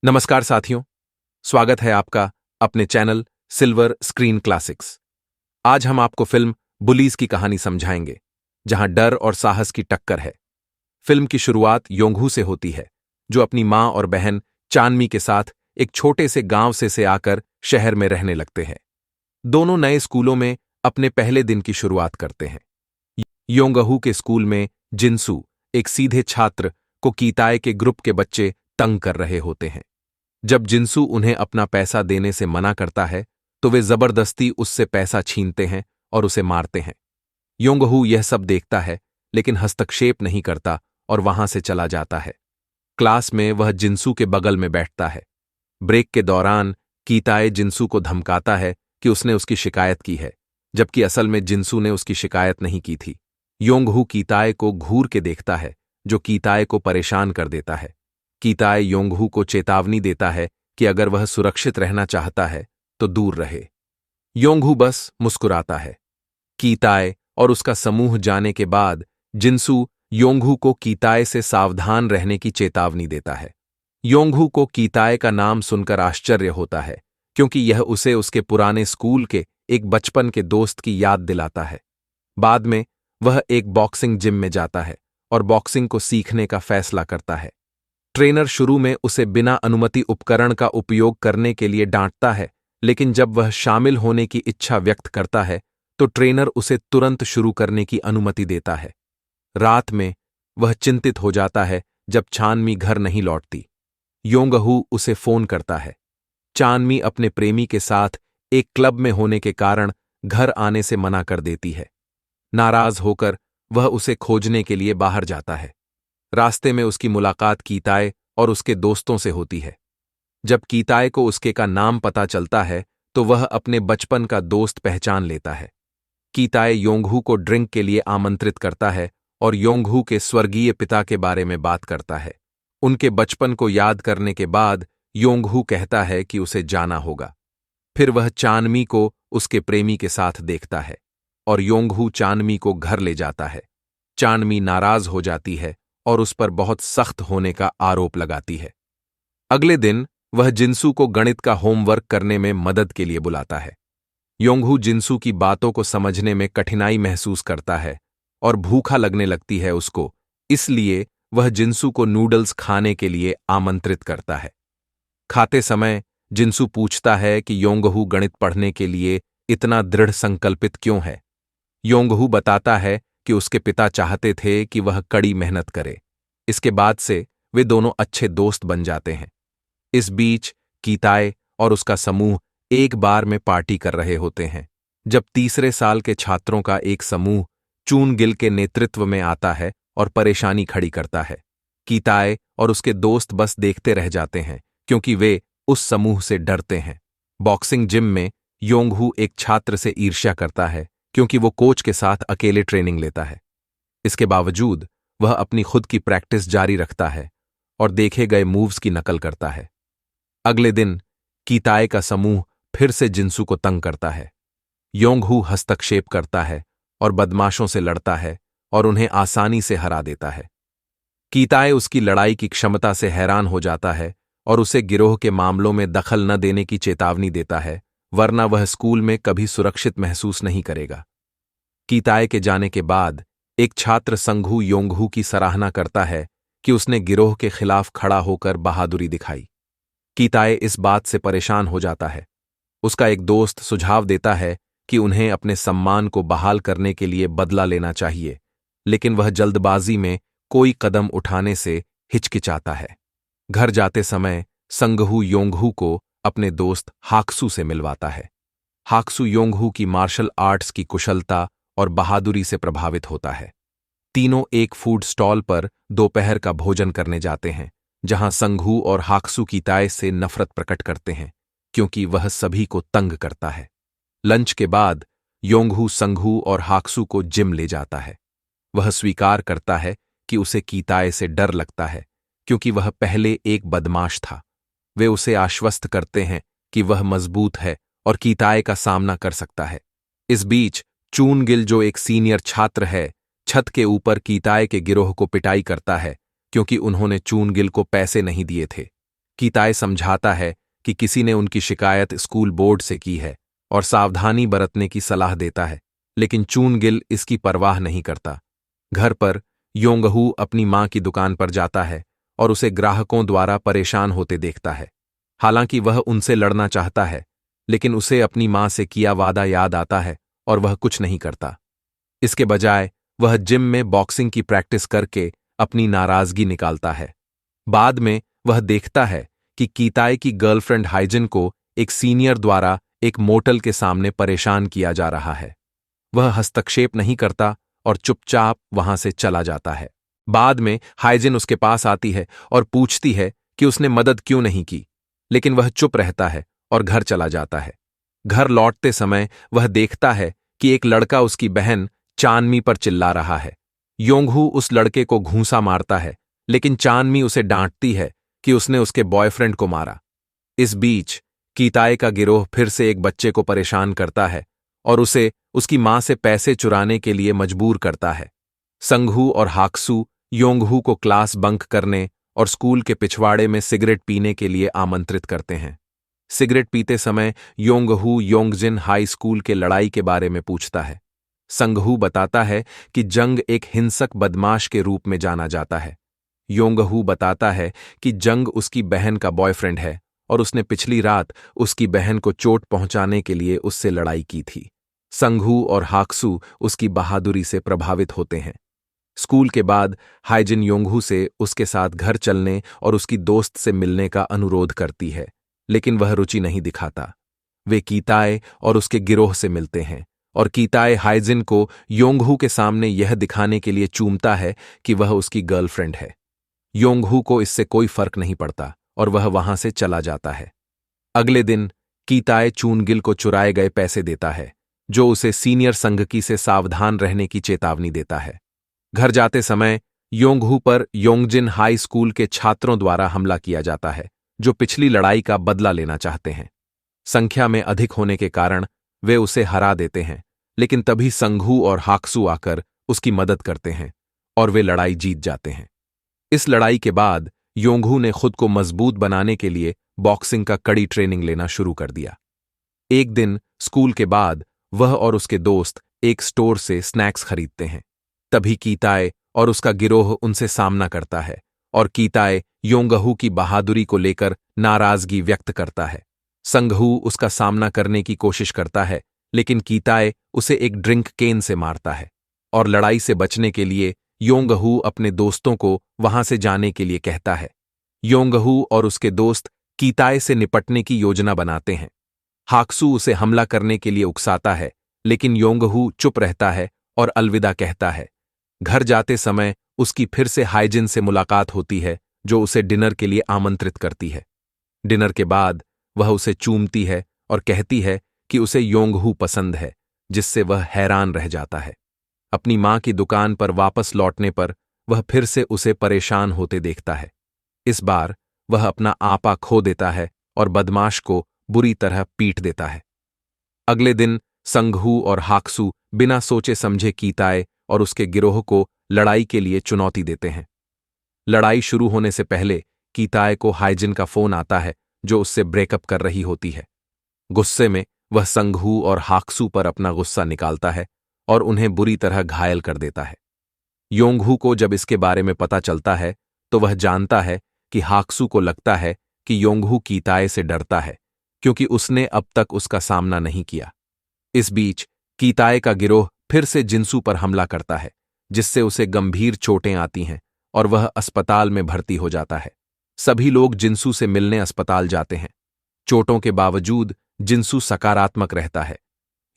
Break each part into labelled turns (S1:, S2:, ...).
S1: नमस्कार साथियों, स्वागत है आपका अपने चैनल सिल्वर स्क्रीन क्लासिक्स। आज हम आपको फिल्म बुलीज की कहानी समझाएंगे, जहां डर और साहस की टक्कर है। फिल्म की शुरुआत योंगहू से होती है, जो अपनी मां और बहन चानमी के साथ एक छोटे से गांव से आकर शहर में रहने लगते हैं। दोनों नए स्कूलों में अपने पहले दिन की शुरुआत करते हैं। योंगहू के स्कूल में जिनसू, एक सीधे छात्र, को कीताए के ग्रुप के बच्चे तंग कर रहे होते हैं। जब जिनसू उन्हें अपना पैसा देने से मना करता है, तो वे जबरदस्ती उससे पैसा छीनते हैं और उसे मारते हैं। योंगहू यह सब देखता है, लेकिन हस्तक्षेप नहीं करता और वहां से चला जाता है। क्लास में वह जिनसू के बगल में बैठता है। ब्रेक के दौरान कीताए जिनसू को धमकाता है कि उसने उसकी शिकायत की है, जबकि असल में जिनसू ने उसकी शिकायत नहीं की थी। योंगहू कीताए को घूर के देखता है, जो कीताए को परेशान कर देता है। कीताए योंगहू को चेतावनी देता है कि अगर वह सुरक्षित रहना चाहता है तो दूर रहे। योंगहू बस मुस्कुराता है। कीताए और उसका समूह जाने के बाद जिनसू योंगहू को कीताए से सावधान रहने की चेतावनी देता है। योंगहू को कीताए का नाम सुनकर आश्चर्य होता है, क्योंकि यह उसे उसके पुराने स्कूल के एक बचपन के दोस्त की याद दिलाता है। बाद में वह एक बॉक्सिंग जिम में जाता है और बॉक्सिंग को सीखने का फैसला करता है। ट्रेनर शुरू में उसे बिना अनुमति उपकरण का उपयोग करने के लिए डांटता है, लेकिन जब वह शामिल होने की इच्छा व्यक्त करता है तो ट्रेनर उसे तुरंत शुरू करने की अनुमति देता है। रात में वह चिंतित हो जाता है जब चानमी घर नहीं लौटती। योंगहू उसे फोन करता है। चानमी अपने प्रेमी के साथ एक क्लब में होने के कारण घर आने से मना कर देती है। नाराज होकर वह उसे खोजने के लिए बाहर जाता है। रास्ते में उसकी मुलाकात कीताए और उसके दोस्तों से होती है। जब कीताए को उसके का नाम पता चलता है तो वह अपने बचपन का दोस्त पहचान लेता है। कीताए योंगहू को ड्रिंक के लिए आमंत्रित करता है और योंगहू के स्वर्गीय पिता के बारे में बात करता है। उनके बचपन को याद करने के बाद योंगहू कहता है कि उसे जाना होगा। फिर वह चानमी को उसके प्रेमी के साथ देखता है और योंगहू चानमी को घर ले जाता है। चानमी नाराज हो जाती है और उस पर बहुत सख्त होने का आरोप लगाती है। अगले दिन वह जिनसू को गणित का होमवर्क करने में मदद के लिए बुलाता है। योंगहू जिनसू की बातों को समझने में कठिनाई महसूस करता है और भूखा लगने लगती है उसको, इसलिए वह जिनसू को नूडल्स खाने के लिए आमंत्रित करता है। खाते समय जिनसू पूछता है कि योंगहू गणित पढ़ने के लिए इतना दृढ़ संकल्पित क्यों है। योंगहू बताता है कि उसके पिता चाहते थे कि वह कड़ी मेहनत करे। इसके बाद से वे दोनों अच्छे दोस्त बन जाते हैं। इस बीच कीताए और उसका समूह एक बार में पार्टी कर रहे होते हैं, जब तीसरे साल के छात्रों का एक समूह चूनगिल के नेतृत्व में आता है और परेशानी खड़ी करता है। कीताए और उसके दोस्त बस देखते रह जाते हैं, क्योंकि वे उस समूह से डरते हैं। बॉक्सिंग जिम में योंगहू एक छात्र से ईर्ष्या करता है, क्योंकि वो कोच के साथ अकेले ट्रेनिंग लेता है। इसके बावजूद वह अपनी खुद की प्रैक्टिस जारी रखता है और देखे गए मूव्स की नकल करता है। अगले दिन कीताए का समूह फिर से जिनसू को तंग करता है। योंगहू हस्तक्षेप करता है और बदमाशों से लड़ता है और उन्हें आसानी से हरा देता है। कीताए उसकी लड़ाई की क्षमता से हैरान हो जाता है और उसे गिरोह के मामलों में दखल न देने की चेतावनी देता है, वरना वह स्कूल में कभी सुरक्षित महसूस नहीं करेगा। कीताए के जाने के बाद एक छात्र संघू योंगहू की सराहना करता है कि उसने गिरोह के खिलाफ खड़ा होकर बहादुरी दिखाई। कीताए इस बात से परेशान हो जाता है। उसका एक दोस्त सुझाव देता है कि उन्हें अपने सम्मान को बहाल करने के लिए बदला लेना चाहिए, लेकिन वह जल्दबाजी में कोई कदम उठाने से हिचकिचाता है। घर जाते समय संघू योंगहू को अपने दोस्त हाक्सू से मिलवाता है। हाक्सू योंगहू की मार्शल आर्ट्स की कुशलता और बहादुरी से प्रभावित होता है। तीनों एक फूड स्टॉल पर दोपहर का भोजन करने जाते हैं, जहां संघू और हाक्सू कीताए से नफरत प्रकट करते हैं, क्योंकि वह सभी को तंग करता है। लंच के बाद योंगहू संघू और हाक्सू को जिम ले जाता है। वह स्वीकार करता है कि उसे कीताए से डर लगता है, क्योंकि वह पहले एक बदमाश था। वे उसे आश्वस्त करते हैं कि वह मजबूत है और कीताए का सामना कर सकता है। इस बीच चूनगिल, जो एक सीनियर छात्र है, छत के ऊपर कीताए के गिरोह को पिटाई करता है, क्योंकि उन्होंने चूनगिल को पैसे नहीं दिए थे। कीताय समझाता है कि किसी ने उनकी शिकायत स्कूल बोर्ड से की है और सावधानी बरतने की सलाह देता है, लेकिन चूनगिल इसकी परवाह नहीं करता। घर पर योंगहू अपनी मां की दुकान पर जाता है और उसे ग्राहकों द्वारा परेशान होते देखता है। हालांकि वह उनसे लड़ना चाहता है, लेकिन उसे अपनी मां से किया वादा याद आता है और वह कुछ नहीं करता। इसके बजाय वह जिम में बॉक्सिंग की प्रैक्टिस करके अपनी नाराजगी निकालता है। बाद में वह देखता है कि कीताय की गर्लफ्रेंड हाइजिन को एक सीनियर द्वारा एक मोटल के सामने परेशान किया जा रहा है। वह हस्तक्षेप नहीं करता और चुपचाप वहां से चला जाता है। बाद में हाइजिन उसके पास आती है और पूछती है कि उसने मदद क्यों नहीं की, लेकिन वह चुप रहता है और घर चला जाता है। घर लौटते समय वह देखता है कि एक लड़का उसकी बहन चानमी पर चिल्ला रहा है। योंगहू उस लड़के को घूंसा मारता है, लेकिन चानमी उसे डांटती है कि उसने उसके बॉयफ्रेंड को मारा। इस बीच कीताय का गिरोह फिर से एक बच्चे को परेशान करता है और उसे उसकी मां से पैसे चुराने के लिए मजबूर करता है। संघू और हाक्सू योंगहू को क्लास बंक करने और स्कूल के पिछवाड़े में सिगरेट पीने के लिए आमंत्रित करते हैं। सिगरेट पीते समय योंगहू योंगजिन हाई स्कूल के लड़ाई के बारे में पूछता है। संघू बताता है कि जंग एक हिंसक बदमाश के रूप में जाना जाता है। योंगहू बताता है कि जंग उसकी बहन का बॉयफ्रेंड है और उसने पिछली रात उसकी बहन को चोट पहुंचाने के लिए उससे लड़ाई की थी। संघू और हाक्सू उसकी बहादुरी से प्रभावित होते हैं। स्कूल के बाद हाइजिन योंगहू से उसके साथ घर चलने और उसकी दोस्त से मिलने का अनुरोध करती है, लेकिन वह रुचि नहीं दिखाता। वे कीताय और उसके गिरोह से मिलते हैं और कीताय हाइजिन को योंगहू के सामने यह दिखाने के लिए चूमता है कि वह उसकी गर्लफ्रेंड है। योंगहू को इससे कोई फर्क नहीं पड़ता और वह वहां से चला जाता है। अगले दिन कीताय चूनगिल को चुराए गए पैसे देता है, जो उसे सीनियर संघकी से सावधान रहने की चेतावनी देता है। घर जाते समय योंगहू पर योंगजिन हाई स्कूल के छात्रों द्वारा हमला किया जाता है, जो पिछली लड़ाई का बदला लेना चाहते हैं। संख्या में अधिक होने के कारण वे उसे हरा देते हैं, लेकिन तभी संघू और हाक्सू आकर उसकी मदद करते हैं और वे लड़ाई जीत जाते हैं। इस लड़ाई के बाद योंगहू ने खुद को मजबूत बनाने के लिए बॉक्सिंग का कड़ी ट्रेनिंग लेना शुरू कर दिया। एक दिन स्कूल के बाद वह और उसके दोस्त एक स्टोर से स्नैक्स खरीदते हैं। तभी कीताय और उसका गिरोह उनसे सामना करता है और कीताय योंगहू की बहादुरी को लेकर नाराजगी व्यक्त करता है। संघू उसका सामना करने की कोशिश करता है, लेकिन कीताय उसे एक ड्रिंक केन से मारता है और लड़ाई से बचने के लिए योंगहू अपने दोस्तों को वहां से जाने के लिए कहता है। योंगहू और उसके दोस्त कीताय से निपटने की योजना बनाते हैं। हाक्सू उसे हमला करने के लिए उकसाता है, लेकिन योंगहू चुप रहता है और अलविदा कहता है। घर जाते समय उसकी फिर से हाइजिन से मुलाकात होती है, जो उसे डिनर के लिए आमंत्रित करती है। डिनर के बाद वह उसे चूमती है और कहती है कि उसे योंगहू पसंद है, जिससे वह हैरान रह जाता है। अपनी मां की दुकान पर वापस लौटने पर वह फिर से उसे परेशान होते देखता है। इस बार वह अपना आपा खो देता है और बदमाश को बुरी तरह पीट देता है। अगले दिन संघू और हाक्सू बिना सोचे समझे कीताय और उसके गिरोह को लड़ाई के लिए चुनौती देते हैं। लड़ाई शुरू होने से पहले कीताय को हाइजिन का फोन आता है, जो उससे ब्रेकअप कर रही होती है। गुस्से में वह संघू और हाक्सू पर अपना गुस्सा निकालता है और उन्हें बुरी तरह घायल कर देता है। योंगहू को जब इसके बारे में पता चलता है, तो वह जानता है कि हाक्सू को लगता है कि योंगहू कीताय से डरता है, क्योंकि उसने अब तक उसका सामना नहीं किया। इस बीच कीताय का गिरोह फिर से जिन्सू पर हमला करता है, जिससे उसे गंभीर चोटें आती हैं और वह अस्पताल में भर्ती हो जाता है। सभी लोग जिन्सू से मिलने अस्पताल जाते हैं। चोटों के बावजूद जिन्सू सकारात्मक रहता है।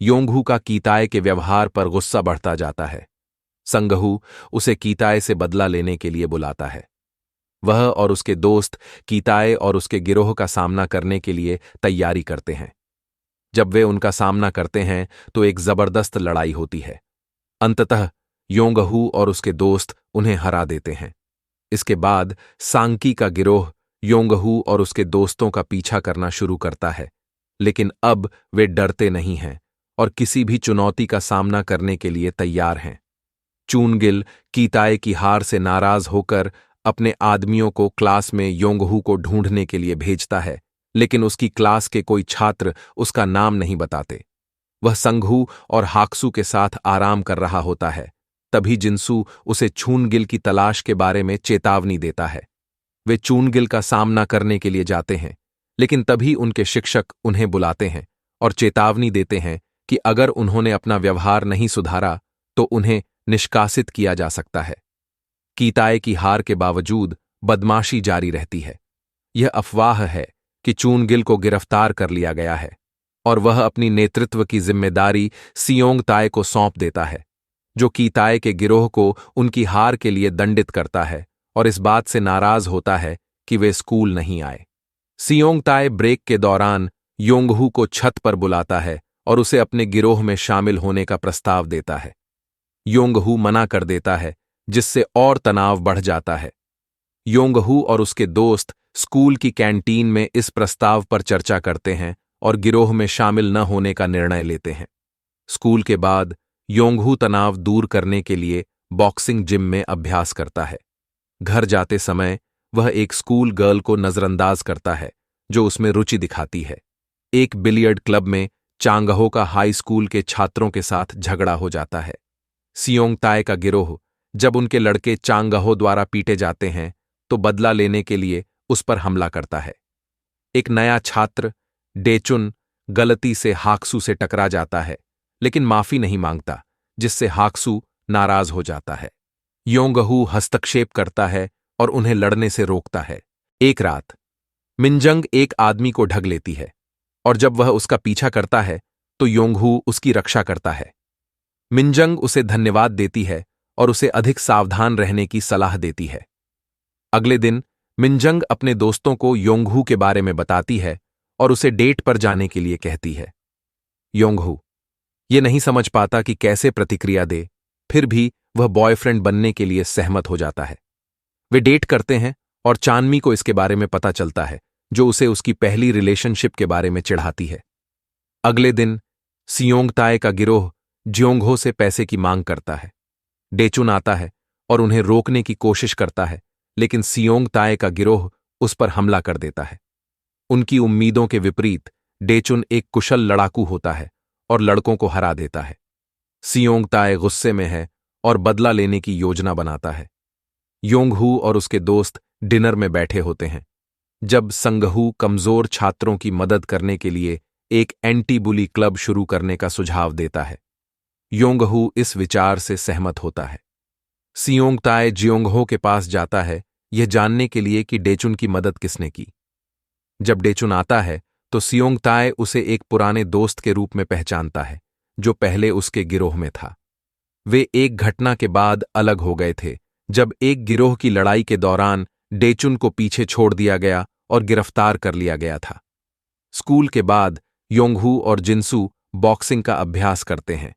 S1: योंगहू का कीताय के व्यवहार पर गुस्सा बढ़ता जाता है। संघहू उसे कीताय से बदला लेने के लिए बुलाता है। वह और उसके दोस्त कीताय और उसके गिरोह का सामना करने के लिए तैयारी करते हैं। जब वे उनका सामना करते हैं तो एक जबरदस्त लड़ाई होती है। अंततः योंगहू और उसके दोस्त उन्हें हरा देते हैं। इसके बाद सांकी का गिरोह योंगहू और उसके दोस्तों का पीछा करना शुरू करता है, लेकिन अब वे डरते नहीं हैं और किसी भी चुनौती का सामना करने के लिए तैयार हैं। चूनगिल कीताय की हार से नाराज होकर अपने आदमियों को क्लास में योंगहू को ढूंढने के लिए भेजता है, लेकिन उसकी क्लास के कोई छात्र उसका नाम नहीं बताते। वह संघू और हाक्सू के साथ आराम कर रहा होता है। तभी जिनसू उसे चूनगिल की तलाश के बारे में चेतावनी देता है। वे चूनगिल का सामना करने के लिए जाते हैं, लेकिन तभी उनके शिक्षक उन्हें बुलाते हैं और चेतावनी देते हैं कि अगर उन्होंने अपना व्यवहार नहीं सुधारा तो उन्हें निष्कासित किया जा सकता है। कीताए की हार के बावजूद बदमाशी जारी रहती है। यह अफवाह है कि चूनगिल को गिरफ्तार कर लिया गया है और वह अपनी नेतृत्व की जिम्मेदारी सियोंग ताए को सौंप देता है, जो कीताए के गिरोह को उनकी हार के लिए दंडित करता है और इस बात से नाराज होता है कि वे स्कूल नहीं आए। सियोंग ताए ब्रेक के दौरान योंगहू को छत पर बुलाता है और उसे अपने गिरोह में शामिल होने का प्रस्ताव देता है। योंगहू मना कर देता है, जिससे और तनाव बढ़ जाता है। योंगहू और उसके दोस्त स्कूल की कैंटीन में इस प्रस्ताव पर चर्चा करते हैं और गिरोह में शामिल न होने का निर्णय लेते हैं। स्कूल के बाद योंगहू तनाव दूर करने के लिए बॉक्सिंग जिम में अभ्यास करता है। घर जाते समय वह एक स्कूल गर्ल को नजरअंदाज करता है जो उसमें रुचि दिखाती है। एक बिलियर्ड क्लब में चांगहो का हाई स्कूल के छात्रों के साथ झगड़ा हो जाता है। सियोंग ताए का गिरोह जब उनके लड़के चांगहो द्वारा पीटे जाते हैं तो बदला लेने के लिए उस पर हमला करता है। एक नया छात्र डेचुन गलती से हाक्सू से टकरा जाता है, लेकिन माफी नहीं मांगता, जिससे हाक्सू नाराज हो जाता है। योंगहू हस्तक्षेप करता है और उन्हें लड़ने से रोकता है। एक रात मिनजंग एक आदमी को ढक लेती है और जब वह उसका पीछा करता है तो योंगहू उसकी रक्षा करता है। मिनजंग उसे धन्यवाद देती है और उसे अधिक सावधान रहने की सलाह देती है। अगले दिन मिनजंग अपने दोस्तों को योंगहू के बारे में बताती है और उसे डेट पर जाने के लिए कहती है। योंगहू ये नहीं समझ पाता कि कैसे प्रतिक्रिया दे, फिर भी वह बॉयफ्रेंड बनने के लिए सहमत हो जाता है। वे डेट करते हैं और चानमी को इसके बारे में पता चलता है, जो उसे उसकी पहली रिलेशनशिप के बारे में चिढ़ाती है। अगले दिन सियोंग ताए का गिरोह ज्योंगहो से पैसे की मांग करता है। डेचुन आता है और उन्हें रोकने की कोशिश करता है, लेकिन सियोंग ताए का गिरोह उस पर हमला कर देता है। उनकी उम्मीदों के विपरीत डेचुन एक कुशल लड़ाकू होता है और लड़कों को हरा देता है। सियोंग ताए गुस्से में है और बदला लेने की योजना बनाता है। योंगहू और उसके दोस्त डिनर में बैठे होते हैं जब संगहू कमजोर छात्रों की मदद करने के लिए एक एंटी बुली क्लब शुरू करने का सुझाव देता है। योंगहू इस विचार से सहमत होता है। सियोंग ताए जियोंगहो के पास जाता है, यह जानने के लिए कि डेचुन की मदद किसने की। जब डेचुन आता है तो सियोंग ताए उसे एक पुराने दोस्त के रूप में पहचानता है, जो पहले उसके गिरोह में था। वे एक घटना के बाद अलग हो गए थे, जब एक गिरोह की लड़ाई के दौरान डेचुन को पीछे छोड़ दिया गया और गिरफ्तार कर लिया गया था। स्कूल के बाद योंगहू और जिनसू बॉक्सिंग का अभ्यास करते हैं।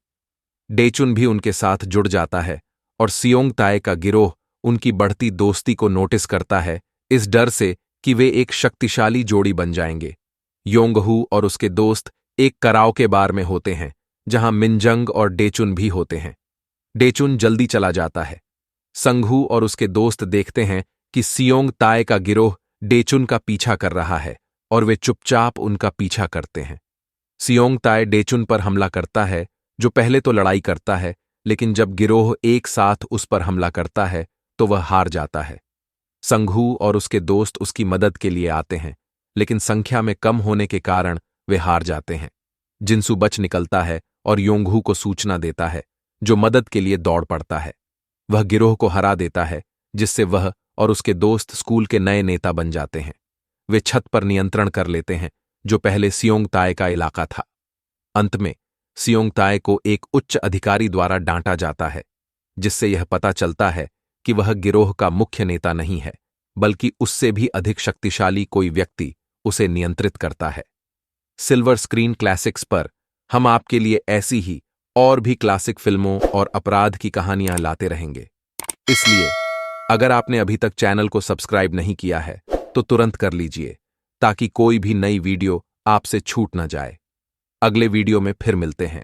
S1: डेचुन भी उनके साथ जुड़ जाता है और सियोंग ताए का गिरोह उनकी बढ़ती दोस्ती को नोटिस करता है, इस डर से कि वे एक शक्तिशाली जोड़ी बन जाएंगे। योंगहू और उसके दोस्त एक कराओके बार में होते हैं, जहां मिनजंग और डेचुन भी होते हैं। डेचुन जल्दी चला जाता है। संघू और उसके दोस्त देखते हैं कि सियोंग ताए का गिरोह डेचुन का पीछा कर रहा है और वे चुपचाप उनका पीछा करते हैं। सियोंग ताए डेचुन पर हमला करता है, जो पहले तो लड़ाई करता है, लेकिन जब गिरोह एक साथ उस पर हमला करता है तो वह हार जाता है। संघू और उसके दोस्त उसकी मदद के लिए आते हैं, लेकिन संख्या में कम होने के कारण वे हार जाते हैं। जिनसू बच निकलता है और योंगहू को सूचना देता है, जो मदद के लिए दौड़ पड़ता है। वह गिरोह को हरा देता है, जिससे वह और उसके दोस्त स्कूल के नए नेता बन जाते हैं। वे छत पर नियंत्रण कर लेते हैं, जो पहले सियोंग ताए का इलाका था। अंत में सियोंग ताए को एक उच्च अधिकारी द्वारा डांटा जाता है, जिससे यह पता चलता है कि वह गिरोह का मुख्य नेता नहीं है, बल्कि उससे भी अधिक शक्तिशाली कोई व्यक्ति उसे नियंत्रित करता है। सिल्वर स्क्रीन क्लासिक्स पर हम आपके लिए ऐसी ही और भी क्लासिक फिल्मों और अपराध की कहानियां लाते रहेंगे। इसलिए अगर आपने अभी तक चैनल को सब्सक्राइब नहीं किया है तो तुरंत कर लीजिए, ताकि कोई भी नई वीडियो आपसे छूट न जाए। अगले वीडियो में फिर मिलते हैं।